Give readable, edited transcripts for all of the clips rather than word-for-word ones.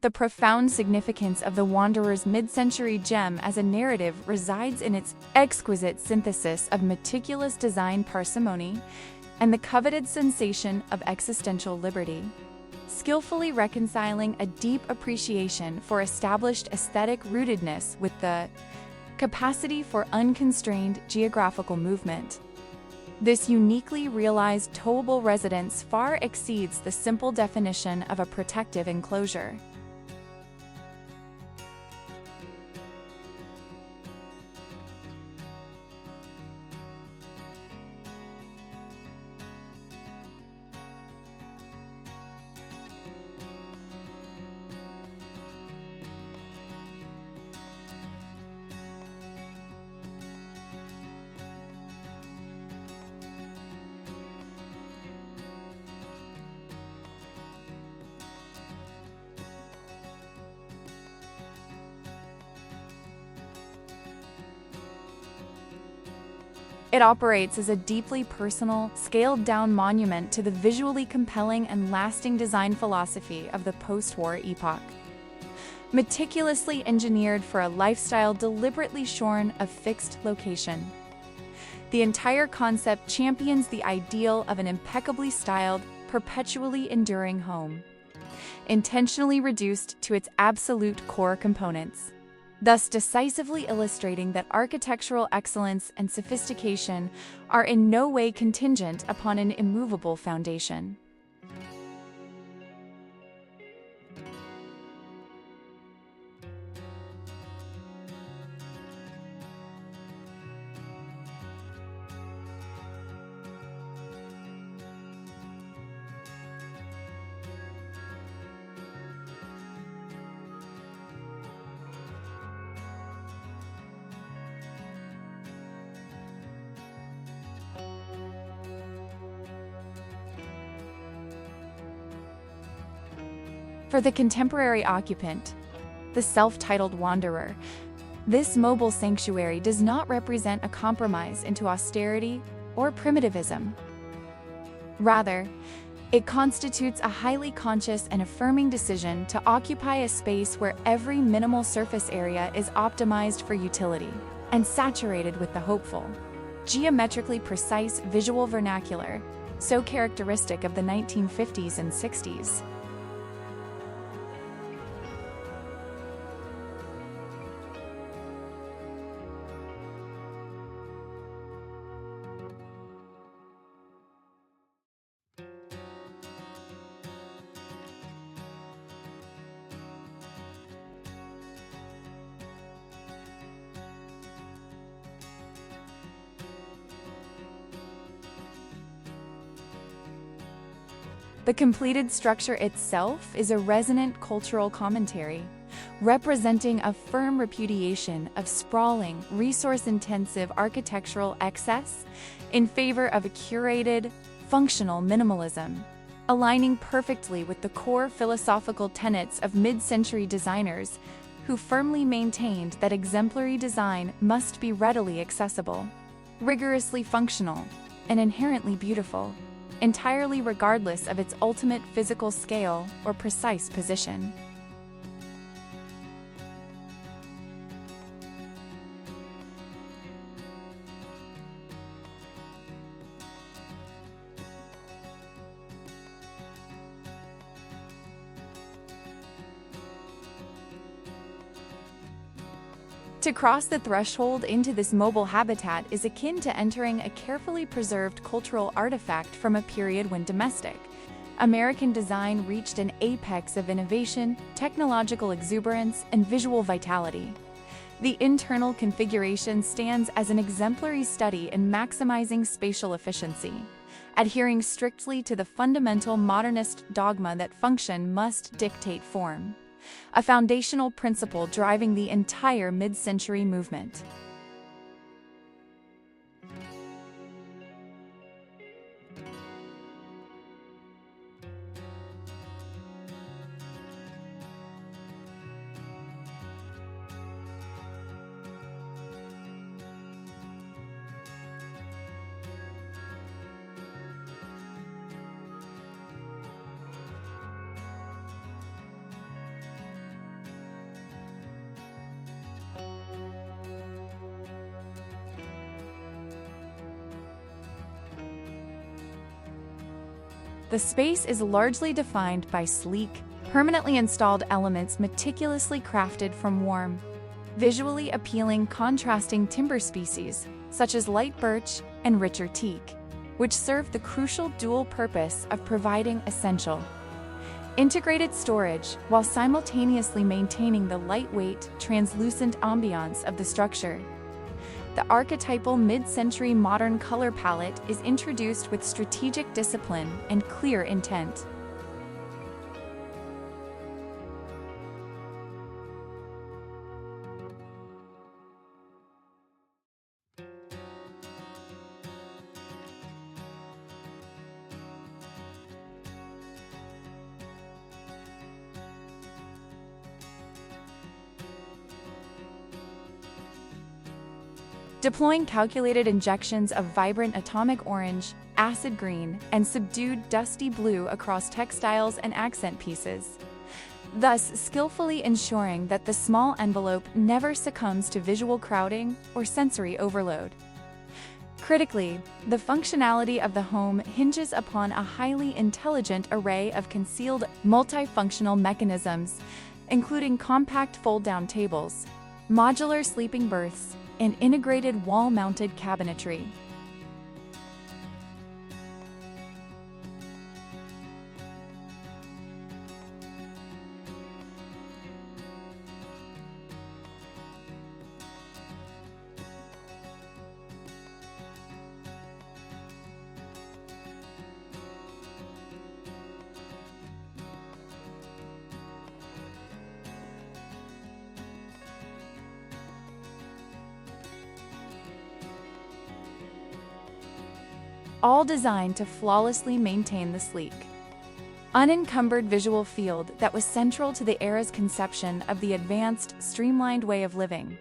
The profound significance of the Wanderer's mid-century gem as a narrative resides in its exquisite synthesis of meticulous design parsimony and the coveted sensation of existential liberty, skillfully reconciling a deep appreciation for established aesthetic rootedness with the capacity for unconstrained geographical movement. This uniquely realized towable residence far exceeds the simple definition of a protective enclosure. It operates as a deeply personal, scaled-down monument to the visually compelling and lasting design philosophy of the post-war epoch. Meticulously engineered for a lifestyle deliberately shorn of fixed location, the entire concept champions the ideal of an impeccably styled, perpetually enduring home, intentionally reduced to its absolute core components, thus decisively illustrating that architectural excellence and sophistication are in no way contingent upon an immovable foundation. For the contemporary occupant, the self-titled wanderer, this mobile sanctuary does not represent a compromise into austerity or primitivism. Rather, it constitutes a highly conscious and affirming decision to occupy a space where every minimal surface area is optimized for utility and saturated with the hopeful, geometrically precise visual vernacular, so characteristic of the 1950s and 60s. The completed structure itself is a resonant cultural commentary, representing a firm repudiation of sprawling, resource-intensive architectural excess in favor of a curated, functional minimalism, aligning perfectly with the core philosophical tenets of mid-century designers who firmly maintained that exemplary design must be readily accessible, rigorously functional, and inherently beautiful, entirely regardless of its ultimate physical scale or precise position. To cross the threshold into this mobile habitat is akin to entering a carefully preserved cultural artifact from a period when domestic American design reached an apex of innovation, technological exuberance, and visual vitality. The internal configuration stands as an exemplary study in maximizing spatial efficiency, adhering strictly to the fundamental modernist dogma that function must dictate form, a foundational principle driving the entire mid-century movement. The space is largely defined by sleek, permanently installed elements meticulously crafted from warm, visually appealing contrasting timber species, such as light birch and richer teak, which serve the crucial dual purpose of providing essential, integrated storage while simultaneously maintaining the lightweight, translucent ambiance of the structure. The archetypal mid-century modern color palette is introduced with strategic discipline and clear intent. Deploying calculated injections of vibrant atomic orange, acid green, and subdued dusty blue across textiles and accent pieces, thus skillfully ensuring that the small envelope never succumbs to visual crowding or sensory overload. Critically, the functionality of the home hinges upon a highly intelligent array of concealed multifunctional mechanisms, including compact fold-down tables, modular sleeping berths, and integrated wall-mounted cabinetry. All designed to flawlessly maintain the sleek, unencumbered visual field that was central to the era's conception of the advanced, streamlined way of living.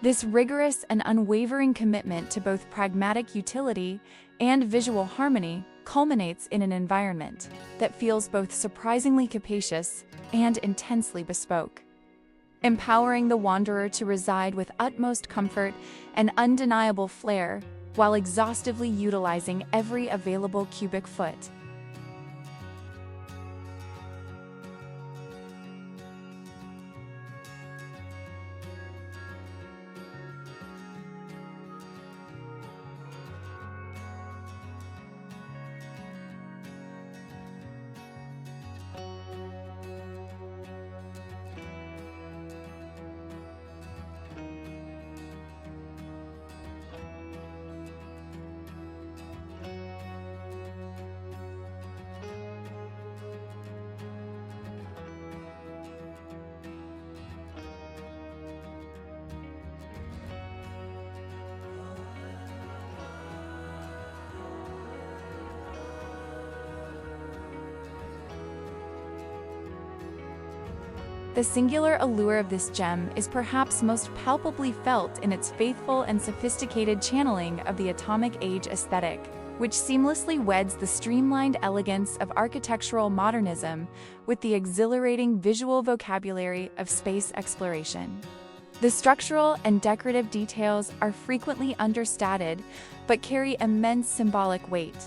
This rigorous and unwavering commitment to both pragmatic utility and visual harmony culminates in an environment that feels both surprisingly capacious and intensely bespoke, empowering the wanderer to reside with utmost comfort and undeniable flair while exhaustively utilizing every available cubic foot. The singular allure of this gem is perhaps most palpably felt in its faithful and sophisticated channeling of the Atomic Age aesthetic, which seamlessly weds the streamlined elegance of architectural modernism with the exhilarating visual vocabulary of space exploration. The structural and decorative details are frequently understated, but carry immense symbolic weight.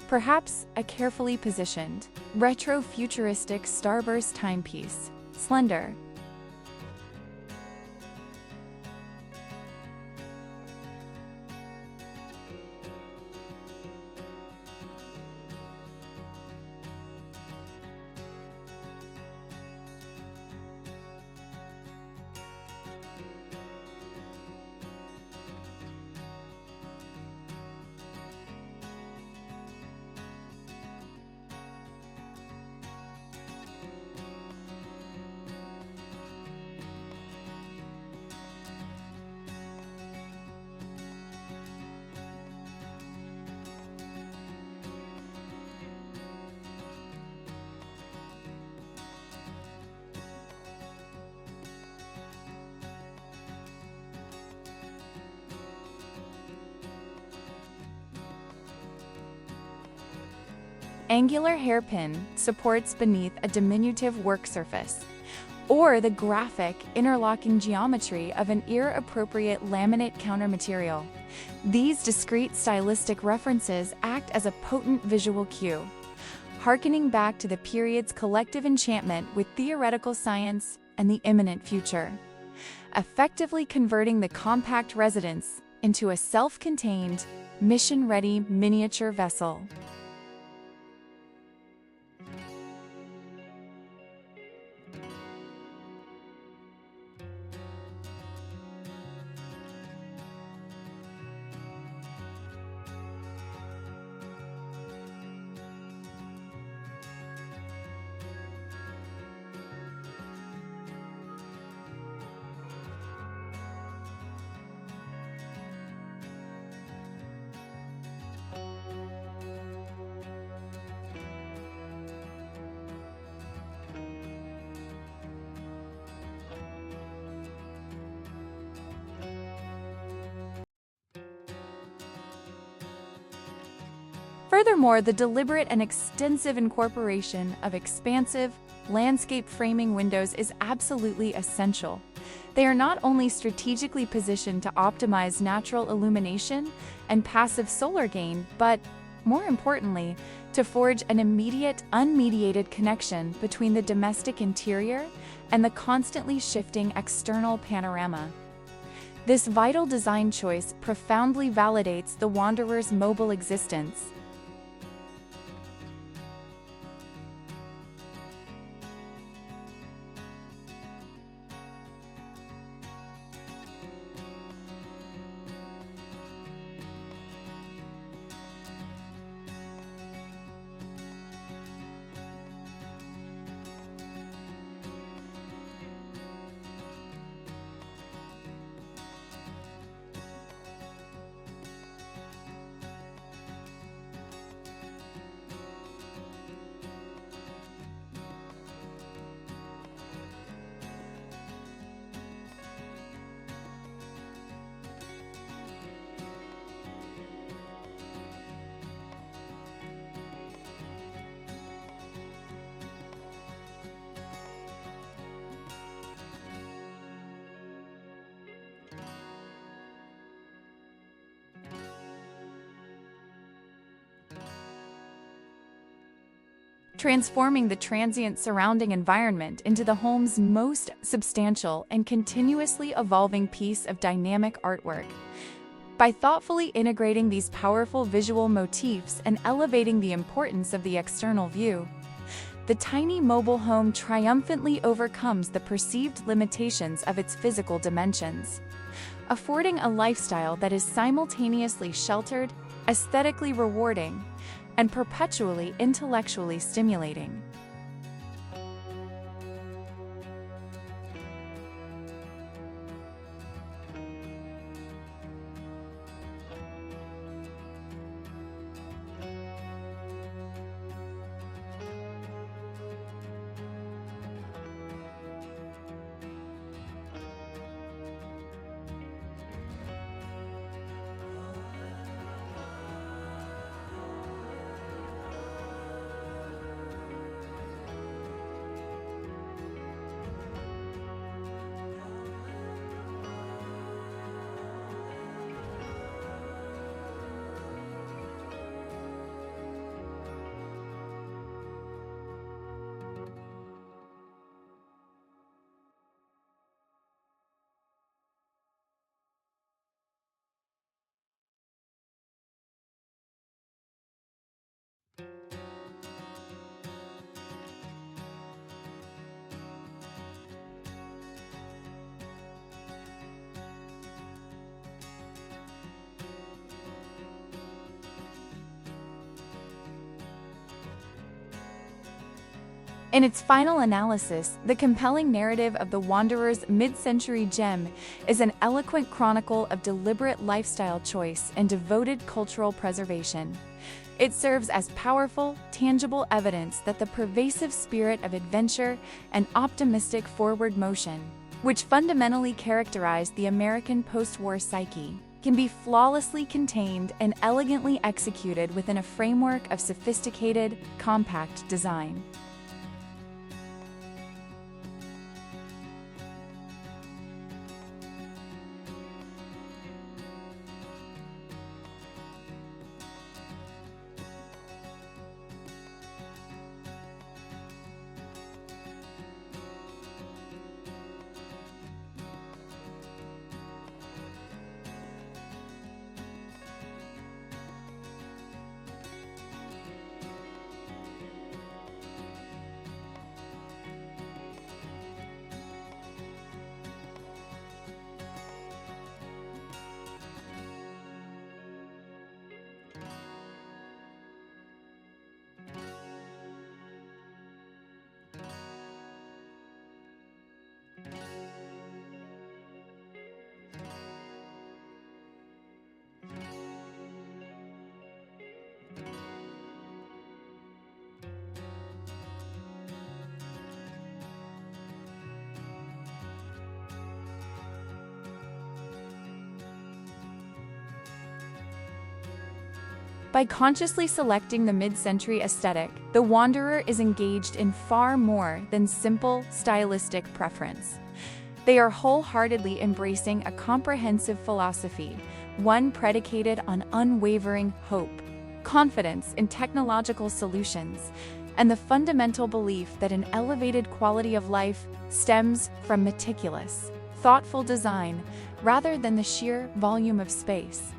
Perhaps a carefully positioned, retro-futuristic starburst timepiece, slender, angular hairpin supports beneath a diminutive work surface, or the graphic, interlocking geometry of an era-appropriate laminate countermaterial. These discrete stylistic references act as a potent visual cue, hearkening back to the period's collective enchantment with theoretical science and the imminent future, effectively converting the compact residence into a self-contained, mission-ready miniature vessel. Furthermore, the deliberate and extensive incorporation of expansive, landscape framing windows is absolutely essential. They are not only strategically positioned to optimize natural illumination and passive solar gain, but, more importantly, to forge an immediate, unmediated connection between the domestic interior and the constantly shifting external panorama. This vital design choice profoundly validates the wanderer's mobile existence. Transforming the transient surrounding environment into the home's most substantial and continuously evolving piece of dynamic artwork. By thoughtfully integrating these powerful visual motifs and elevating the importance of the external view, the tiny mobile home triumphantly overcomes the perceived limitations of its physical dimensions, affording a lifestyle that is simultaneously sheltered, aesthetically rewarding, and perpetually intellectually stimulating. In its final analysis, the compelling narrative of the Wanderer's mid-century gem is an eloquent chronicle of deliberate lifestyle choice and devoted cultural preservation. It serves as powerful, tangible evidence that the pervasive spirit of adventure and optimistic forward motion, which fundamentally characterized the American post-war psyche, can be flawlessly contained and elegantly executed within a framework of sophisticated, compact design. By consciously selecting the mid-century aesthetic, the wanderer is engaged in far more than simple stylistic preference. They are wholeheartedly embracing a comprehensive philosophy, one predicated on unwavering hope, confidence in technological solutions, and the fundamental belief that an elevated quality of life stems from meticulous, thoughtful design rather than the sheer volume of space.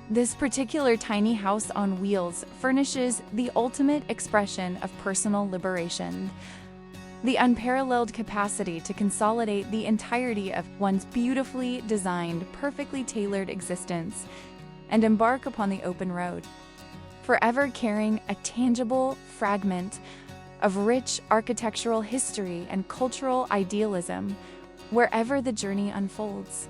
This particular tiny house on wheels furnishes the ultimate expression of personal liberation. The unparalleled capacity to consolidate the entirety of one's beautifully designed, perfectly tailored existence and embark upon the open road, forever carrying a tangible fragment of rich architectural history and cultural idealism wherever the journey unfolds.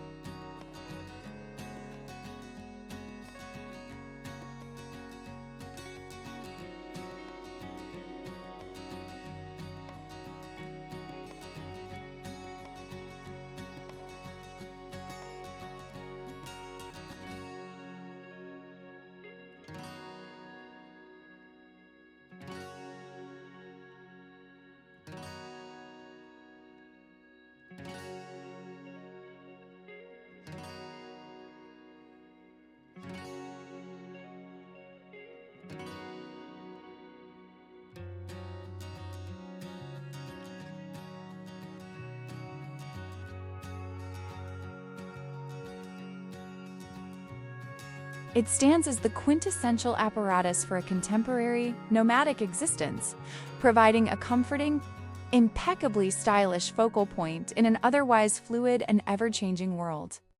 It stands as the quintessential apparatus for a contemporary, nomadic existence, providing a comforting, impeccably stylish focal point in an otherwise fluid and ever-changing world.